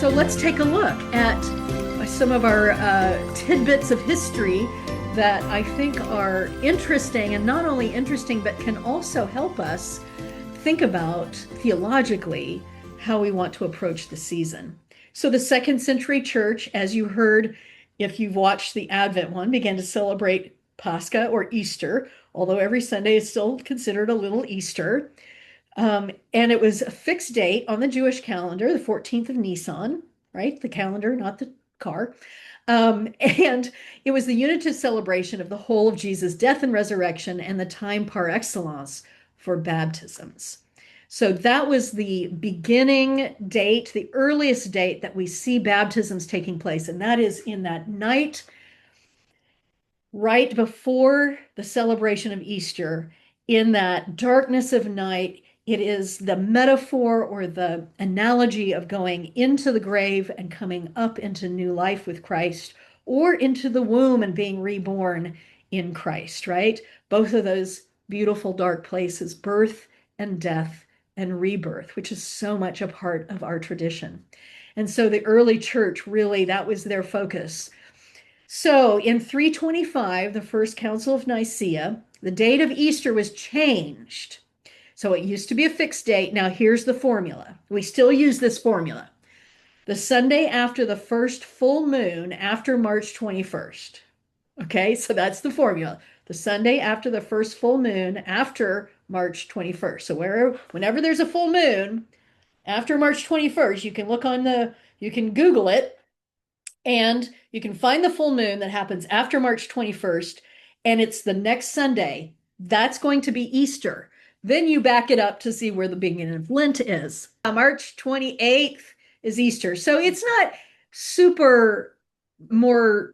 So let's take a look at some of our tidbits of history that I think are interesting, and not only interesting, but can also help us think about theologically how we want to approach the season. So, the second century church, as you heard, if you've watched the Advent one, began to celebrate Pascha or Easter, although every Sunday is still considered a little Easter. And it was a fixed date on the Jewish calendar, the 14th of Nisan, right? The calendar, not the car. And it was the unitive celebration of the whole of Jesus' death and resurrection and the time par excellence for baptisms. So that was the beginning date, the earliest date that we see baptisms taking place. And that is in that night right before the celebration of Easter, in that darkness of night. It is the metaphor or the analogy of going into the grave and coming up into new life with Christ, or into the womb and being reborn in Christ, right? Both of those beautiful dark places, birth and death and rebirth, which is so much a part of our tradition. And so the early church, really, that was their focus. So in 325, the First Council of Nicaea, the date of Easter was changed. So it used to be a fixed date. Now here's the formula. We still use this formula. The Sunday after the first full moon after March 21st. Okay, so that's the formula. The Sunday after the first full moon after March 21st. So whenever there's a full moon after March 21st, you can Google it, and you can find the full moon that happens after March 21st, and it's the next Sunday. That's going to be Easter. Then you back it up to see where the beginning of Lent is. March 28th is Easter. So it's not super more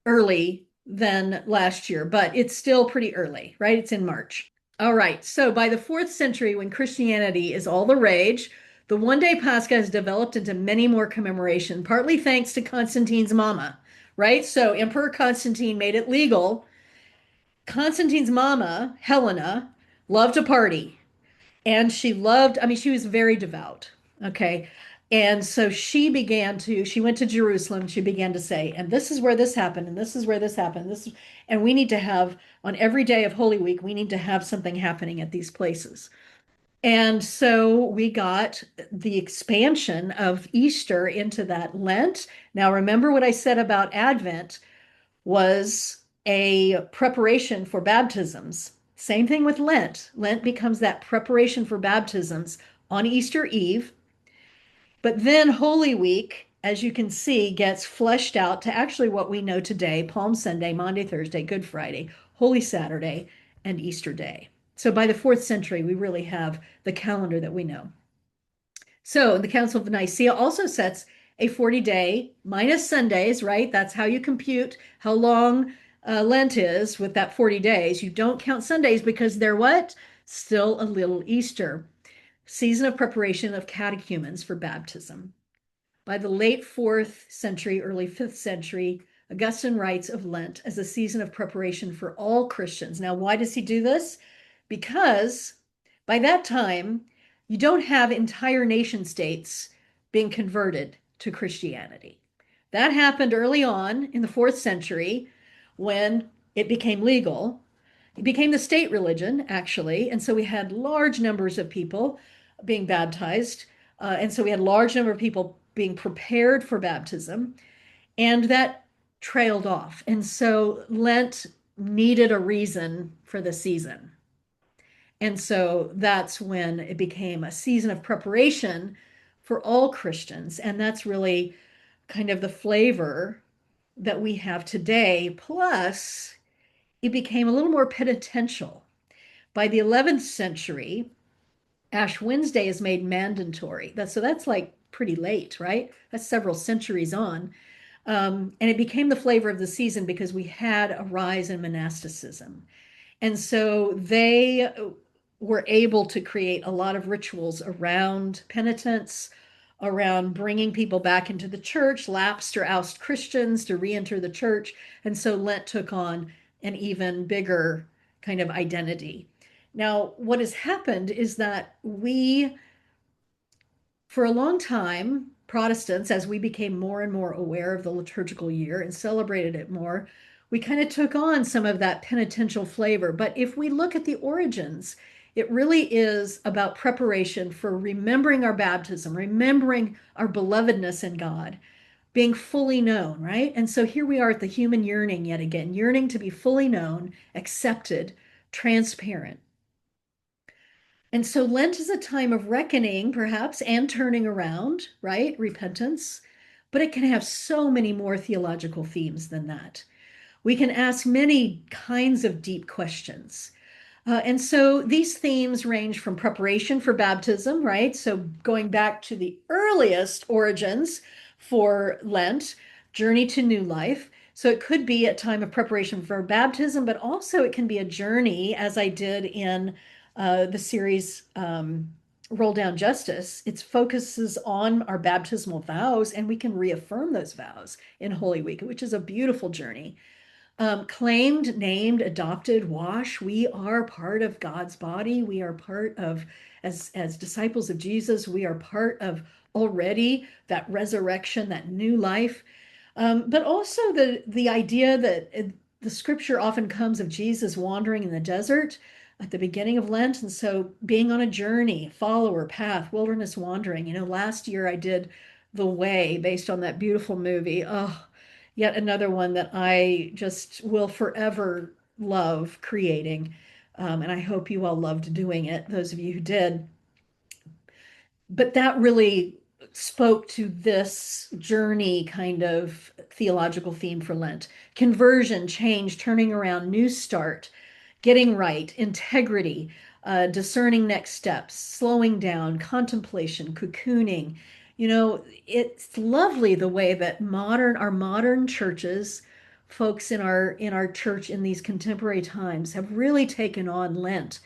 early than last year, but it's still pretty early, right? It's in March. All right. So by the fourth century, when Christianity is all the rage, the one-day Pascha has developed into many more commemoration, partly thanks to Constantine's mama, right? So Emperor Constantine made it legal. Constantine's mama, Helena, loved to party, and she was very devout. Okay. And so she went to Jerusalem. She began to say, and this is where this happened, and this is where this happened. And we need to have, on every day of Holy Week, we need to have something happening at these places. And so we got the expansion of Easter into that Lent. Now, remember what I said about Advent was a preparation for baptisms. Same thing with Lent. Lent becomes that preparation for baptisms on Easter Eve. But then Holy Week, as you can see, gets fleshed out to actually what we know today: Palm Sunday, Maundy, Thursday, Good Friday, Holy Saturday, and Easter Day. So by the fourth century, we really have the calendar that we know. So the Council of Nicaea also sets a 40-day minus Sundays, right? That's how you compute how long Lent is with that 40 days. You don't count Sundays because they're what? Still a little Easter. Season of preparation of catechumens for baptism. By the late 4th century, early 5th century, Augustine writes of Lent as a season of preparation for all Christians. Now, why does he do this? Because by that time, you don't have entire nation states being converted to Christianity. That happened early on in the 4th century when it became legal. It became the state religion, actually. And so we had large numbers of people being baptized. And so we had a large number of people being prepared for baptism. And that trailed off. And so Lent needed a reason for the season. And so that's when it became a season of preparation for all Christians. And that's really kind of the flavor that we have today. Plus, it became a little more penitential. By the 11th century, Ash Wednesday is made mandatory. So that's like pretty late, right? That's several centuries on. And it became the flavor of the season because we had a rise in monasticism. And so they were able to create a lot of rituals around penitence, around bringing people back into the church, lapsed or oust Christians to re-enter the church. And so Lent took on an even bigger kind of identity. Now, what has happened is that we For a long time, Protestants, as we became more and more aware of the liturgical year and celebrated it more, we kind of took on some of that penitential flavor. But if we look at the origins, it really is about preparation for remembering our baptism, remembering our belovedness in God, being fully known, right? And so here we are at the human yearning yet again, yearning to be fully known, accepted, transparent. And so Lent is a time of reckoning, perhaps, and turning around, right? Repentance. But it can have so many more theological themes than that. We can ask many kinds of deep questions. And so these themes range from preparation for baptism, right? So going back to the earliest origins for Lent, journey to new life. So it could be a time of preparation for baptism, but also it can be a journey, as I did in the series Roll Down Justice. It focuses on our baptismal vows, and we can reaffirm those vows in Holy Week, which is a beautiful journey. Claimed, named, adopted, wash. We are part of God's body. We are part of, as disciples of Jesus, we are part of already that resurrection, that new life. But also the idea that the scripture often comes of Jesus wandering in the desert at the beginning of Lent. And so being on a journey, follower, path, wilderness wandering. Last year I did The Way based on that beautiful movie. Oh, yet another one that I just will forever love creating. And I hope you all loved doing it, those of you who did. But that really spoke to this journey kind of theological theme for Lent. Conversion, change, turning around, new start, getting right, integrity, discerning next steps, slowing down, contemplation, cocooning. It's lovely the way that our modern churches, folks in our church in these contemporary times have really taken on Lent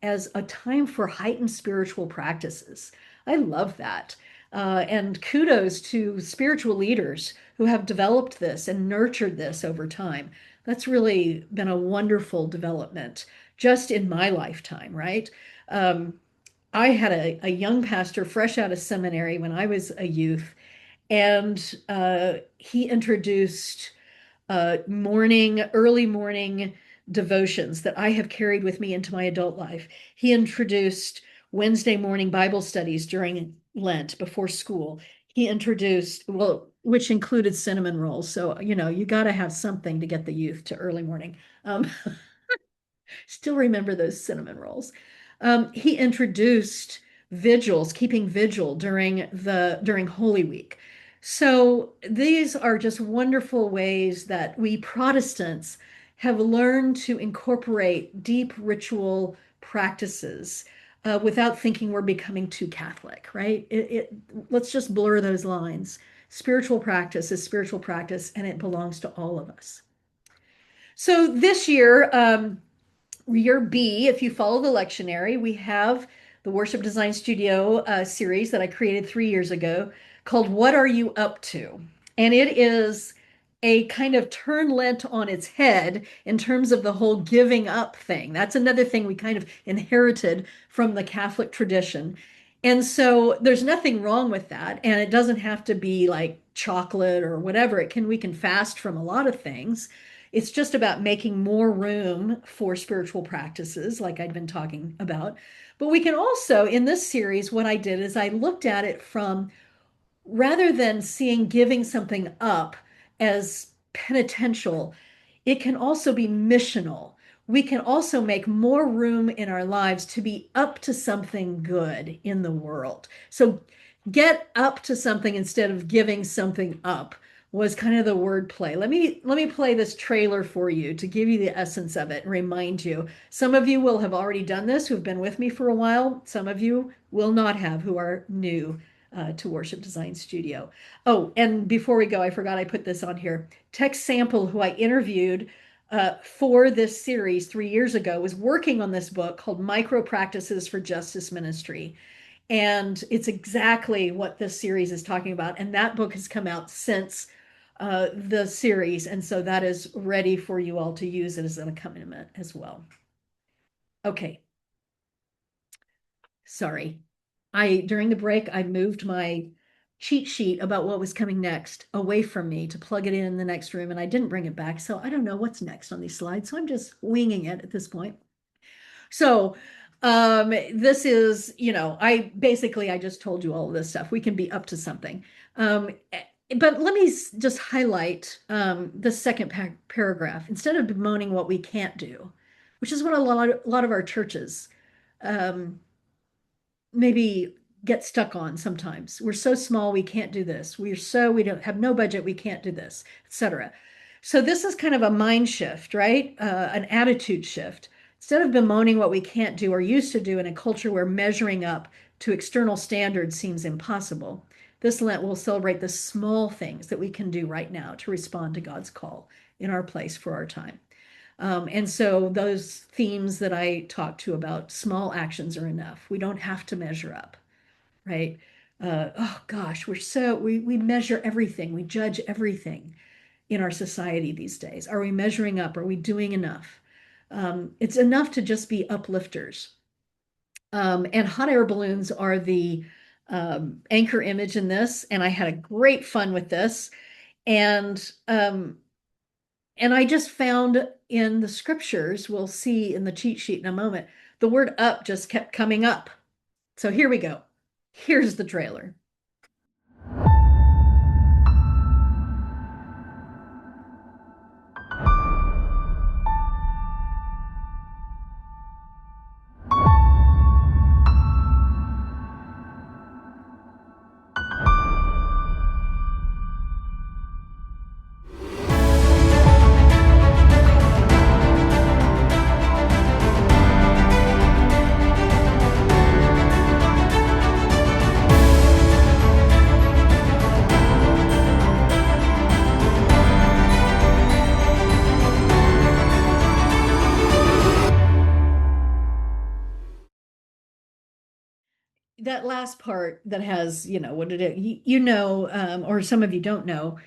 as a time for heightened spiritual practices. I love that. And kudos to spiritual leaders who have developed this and nurtured this over time. That's really been a wonderful development just in my lifetime, right? Um, I had a young pastor fresh out of seminary when I was a youth, and he introduced early morning devotions that I have carried with me into my adult life. He introduced Wednesday morning Bible studies during Lent before school. He introduced, well, which included cinnamon rolls. So, you got to have something to get the youth to early morning. Um, Still remember those cinnamon rolls. He introduced vigils, keeping vigil during Holy Week. So these are just wonderful ways that we Protestants have learned to incorporate deep ritual practices without thinking we're becoming too Catholic, right? Let's just blur those lines. Spiritual practice is spiritual practice, and it belongs to all of us. So this year, year B, if you follow the lectionary, we have the Worship Design Studio series that I created 3 years ago called What Are You Up To? And it is a kind of turn Lent on its head in terms of the whole giving up thing. That's another thing we kind of inherited from the Catholic tradition. And so there's nothing wrong with that. And it doesn't have to be like chocolate or whatever. We can fast from a lot of things. It's just about making more room for spiritual practices, like I'd been talking about. But we can also, in this series, what I did is I looked at it from rather than seeing giving something up as penitential, it can also be missional. We can also make more room in our lives to be up to something good in the world. So get up to something instead of giving something up was kind of the word play. Let me play this trailer for you to give you the essence of it and remind you. Some of you will have already done this who've been with me for a while. Some of you will not have who are new to Worship Design Studio. Oh, and before we go, I forgot I put this on here. Tex Sample, who I interviewed for this series 3 years ago, was working on this book called Micro Practices for Justice Ministry. And it's exactly what this series is talking about. And that book has come out since the series. And so that is ready for you all to use it as an accompaniment as well. Okay. Sorry. During the break, I moved my cheat sheet about what was coming next away from me to plug it in the next room, and I didn't bring it back. So I don't know what's next on these slides. So I'm just winging it at this point. So this is, I just told you all of this stuff. We can be up to something. But let me just highlight the second paragraph. Instead of bemoaning what we can't do, which is what a lot of our churches um, maybe get stuck on sometimes. We're so small, we can't do this. We don't have no budget, we can't do this, etc. So this is kind of a mind shift, right? An attitude shift. Instead of bemoaning what we can't do or used to do in a culture where measuring up to external standards seems impossible, this Lent will celebrate the small things that we can do right now to respond to God's call in our place for our time. And so those themes that I talked to about small actions are enough. We don't have to measure up, right? Oh gosh, we measure everything, we judge everything in our society these days. Are we measuring up? Are we doing enough? It's enough to just be uplifters. And hot air balloons are the anchor image in this, and I had a great fun with this. And and I just found in the scriptures, we'll see in the cheat sheet in a moment, the word up just kept coming up. So here we go. Here's the trailer. That last part that has, what did it, or some of you don't know,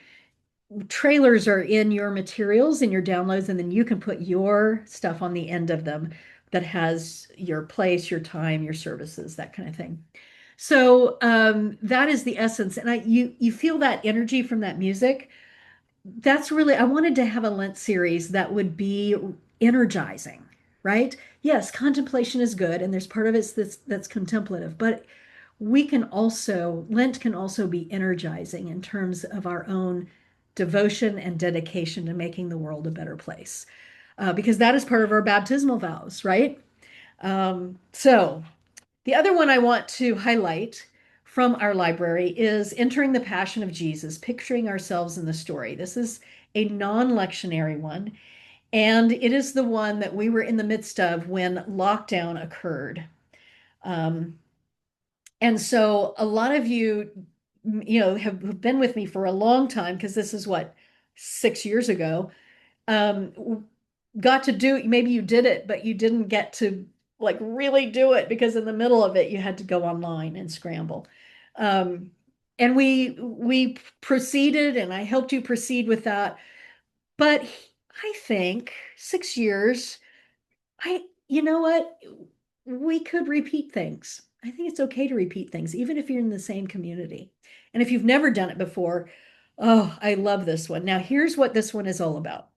trailers are in your materials, in your downloads, and then you can put your stuff on the end of them that has your place, your time, your services, that kind of thing. So that is the essence. And you feel that energy from that music. That's really, I wanted to have a Lent series that would be energizing, right? Yes, contemplation is good, and there's part of it that's contemplative, but Lent can also be energizing in terms of our own devotion and dedication to making the world a better place, because that is part of our baptismal vows, right? So the other one I want to highlight from our library is Entering the Passion of Jesus, Picturing Ourselves in the Story. This is a non-lectionary one, and it is the one that we were in the midst of when lockdown occurred. And so a lot of you, have been with me for a long time because this is what, 6 years ago. Got to do, maybe you did it, but you didn't get to like really do it because in the middle of it you had to go online and scramble. And we proceeded, and I helped you proceed with that. But I think 6 years, you know what? We could repeat things. I think it's okay to repeat things, even if you're in the same community. And if you've never done it before, oh, I love this one. Now, here's what this one is all about.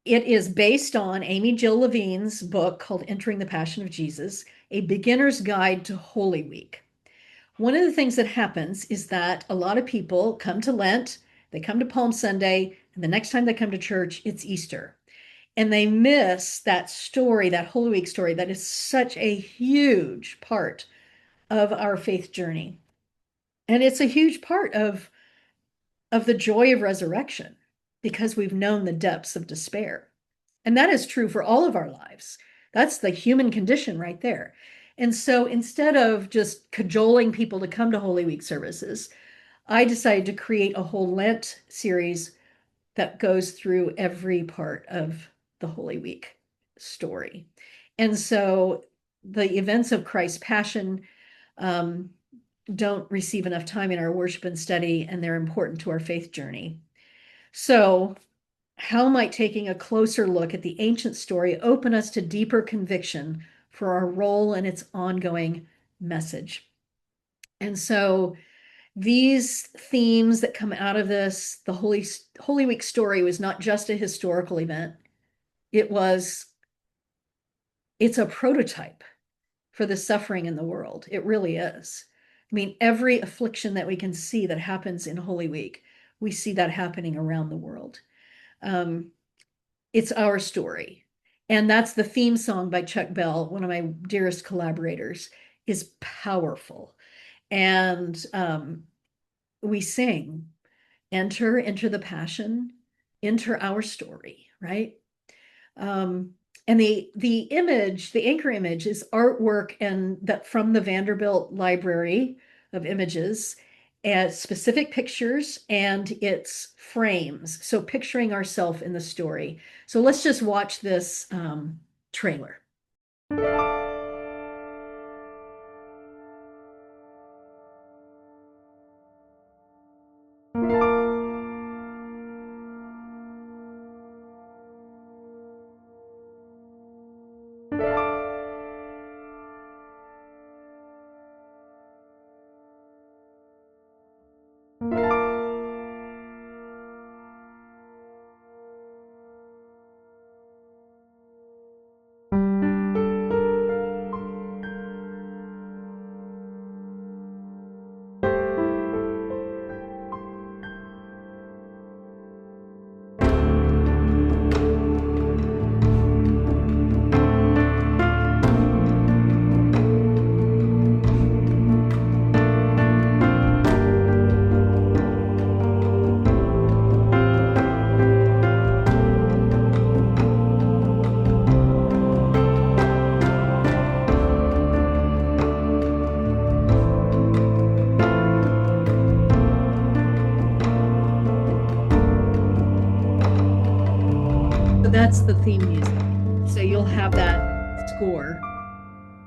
It is based on Amy Jill Levine's book called Entering the Passion of Jesus, A Beginner's Guide to Holy Week. One of the things that happens is that a lot of people come to Lent, they come to Palm Sunday, and the next time they come to church, it's Easter. And they miss that story, that Holy Week story, that is such a huge part of our faith journey. And it's a huge part of the joy of resurrection because we've known the depths of despair. And that is true for all of our lives. That's the human condition right there. And so instead of just cajoling people to come to Holy Week services, I decided to create a whole Lent series that goes through every part of the Holy Week story. And so the events of Christ's Passion don't receive enough time in our worship and study, and they're important to our faith journey. So how might taking a closer look at the ancient story open us to deeper conviction for our role in its ongoing message. And so these themes that come out of this, the Holy Week story was not just a historical event. It was, it's a prototype for the suffering in the world. It really is. I mean, every affliction that we can see that happens in Holy Week, we see that happening around the world. Um, it's our story. And that's the theme song by Chuck Bell, one of my dearest collaborators, is powerful. And we sing, enter the passion, enter our story, right? Um, and the image, the anchor image is artwork and that from the Vanderbilt Library of Images and specific pictures and its frames. So picturing ourselves in the story. So let's just watch this trailer. So that's the theme music. So you'll have that score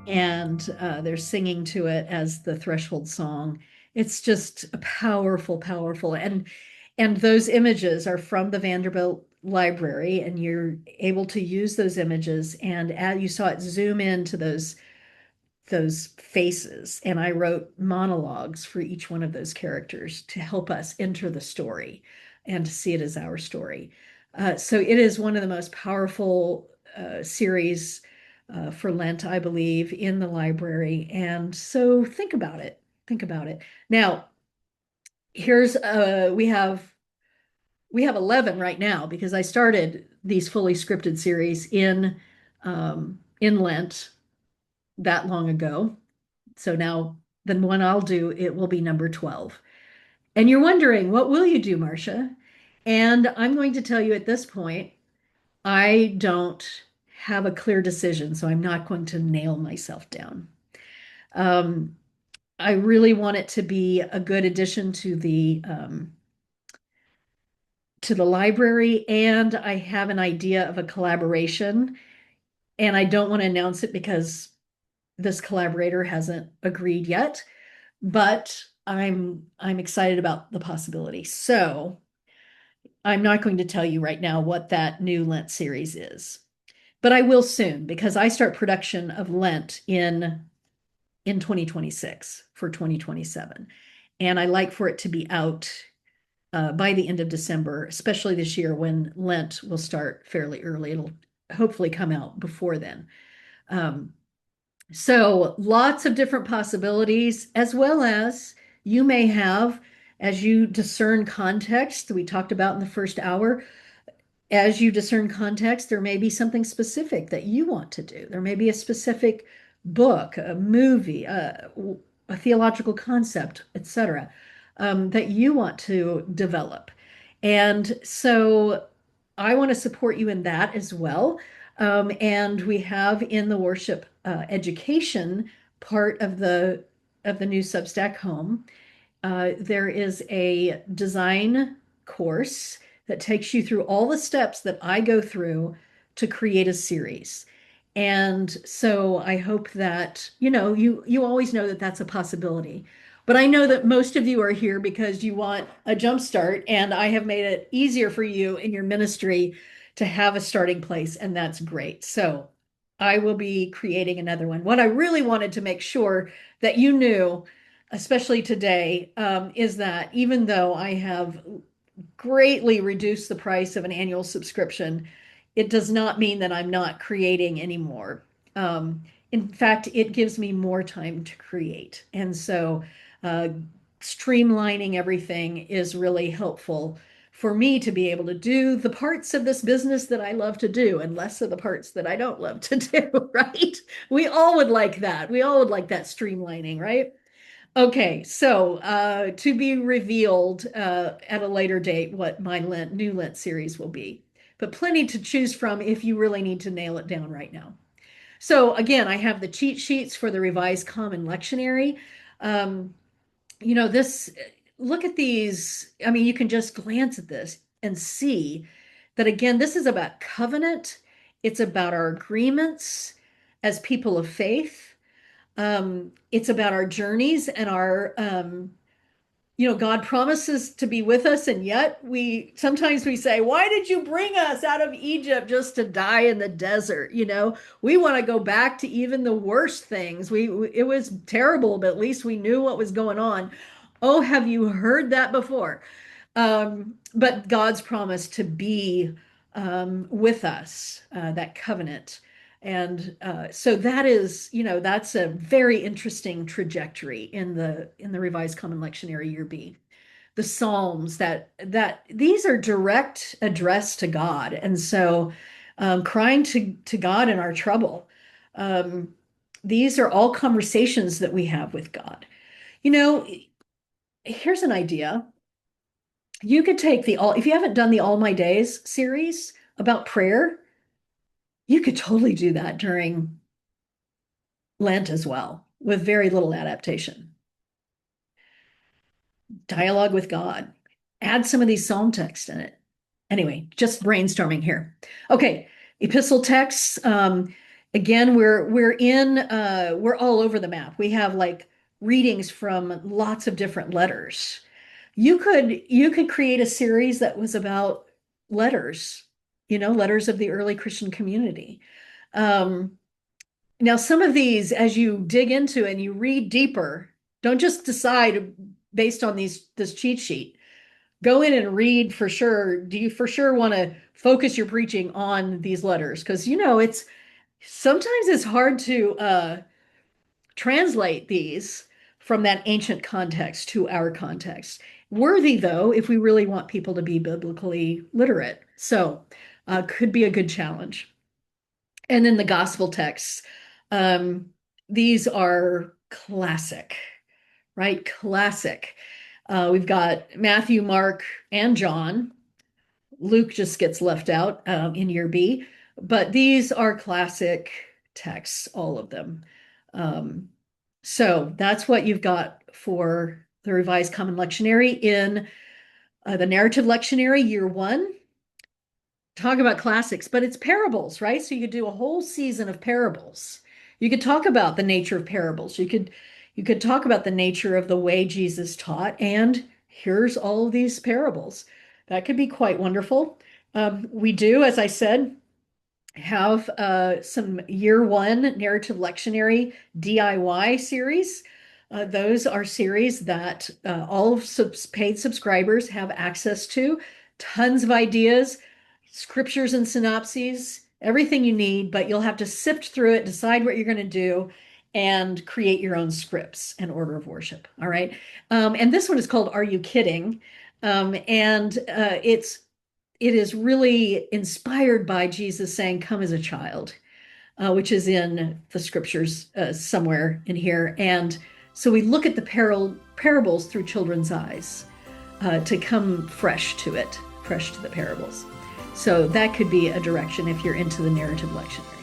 and they're singing to it as the threshold song. It's just powerful, powerful. And those images are from the Vanderbilt Library, and you're able to use those images. And as you saw it zoom into those faces, and I wrote monologues for each one of those characters to help us enter the story and to see it as our story. So it is one of the most powerful series for Lent, I believe, in the library. And so think about it. Think about it. Now, here's we have 11 right now because I started these fully scripted series in Lent that long ago. So now the one I'll do, it will be number 12. And you're wondering, what will you do, Marcia? And I'm going to tell you at this point, I don't have a clear decision, so I'm not going to nail myself down. Um, I really want it to be a good addition to the library, and I have an idea of a collaboration, and I don't want to announce it because this collaborator hasn't agreed yet, but I'm excited about the possibility. So I'm not going to tell you right now what that new Lent series is, but I will soon because I start production of Lent in 2026 for 2027. And I like for it to be out by the end of December, especially this year when Lent will start fairly early. It'll hopefully come out before then. Um, so lots of different possibilities, as well as you may have, as you discern context, we talked about in the first hour, as you discern context, there may be something specific that you want to do. There may be a specific book, a movie, a theological concept, etc., that you want to develop. And so I want to support you in that as well. And we have in the worship education part of the new Substack home, there is a design course that takes you through all the steps that I go through to create a series. And so I hope that, you always know that that's a possibility. But I know that most of you are here because you want a jump start, and I have made it easier for you in your ministry to have a starting place, and that's great. So I will be creating another one. What I really wanted to make sure that you knew, especially today, is that even though I have greatly reduced the price of an annual subscription, it does not mean that I'm not creating anymore. Um, in fact, it gives me more time to create. And so uh, streamlining everything is really helpful for me to be able to do the parts of this business that I love to do and less of the parts that I don't love to do, right? We all would like that. We all would like that streamlining, right? Okay, so to be revealed at a later date what my new Lent series will be, but plenty to choose from if you really need to nail it down right now. So again, I have the cheat sheets for the Revised Common Lectionary. Um, this, look at these. I mean, you can just glance at this and see that again, this is about covenant. It's about our agreements as people of faith. It's about our journeys and God promises to be with us, and yet we sometimes we say, "Why did you bring us out of Egypt just to die in the desert?" We want to go back to even the worst things. It was terrible, but at least we knew what was going on. Oh, have you heard that before? But God's promise to be with us, that covenant. And so that is, that's a very interesting trajectory in the Revised Common Lectionary Year B. The Psalms that these are direct address to God, and so crying to God in our trouble. Um, these are all conversations that we have with God. You know, Here's an idea. You could take if you haven't done the All My Days series about prayer, you could totally do that during Lent as well, with very little adaptation. Dialogue with God. Add some of these psalm texts in it. Anyway, just brainstorming here. Okay, epistle texts. Again, we're all over the map. We have like readings from lots of different letters. You could create a series that was about letters, letters of the early Christian community. Um, Now, some of these, as you dig into and you read deeper, don't just decide based on this cheat sheet. Go in and read for sure. Do you for sure want to focus your preaching on these letters? Because it's sometimes it's hard to translate these from that ancient context to our context. Worthy, though, if we really want people to be biblically literate. So, could be a good challenge. And then the gospel texts. Um, these are classic, right? Classic. We've got Matthew, Mark, and John. Luke just gets left out in year B, but these are classic texts, all of them. Um, so that's what you've got for the Revised Common Lectionary in the Narrative Lectionary, year 1. Talk about classics, but it's parables, right? So you could do a whole season of parables. You could talk about the nature of parables. You could talk about the nature of the way Jesus taught, and here's all of these parables. That could be quite wonderful. We do, as I said, have some year 1 narrative lectionary DIY series. Those are series that all paid subscribers have access to. Tons of ideas, scriptures and synopses, everything you need, but you'll have to sift through it, decide what you're going to do, and create your own scripts and order of worship. All right. And this one is called Are You Kidding? And it is really inspired by Jesus saying, "Come as a child," which is in the scriptures somewhere in here. And so we look at the parables through children's eyes to come fresh to the parables. So that could be a direction if you're into the narrative lectionary.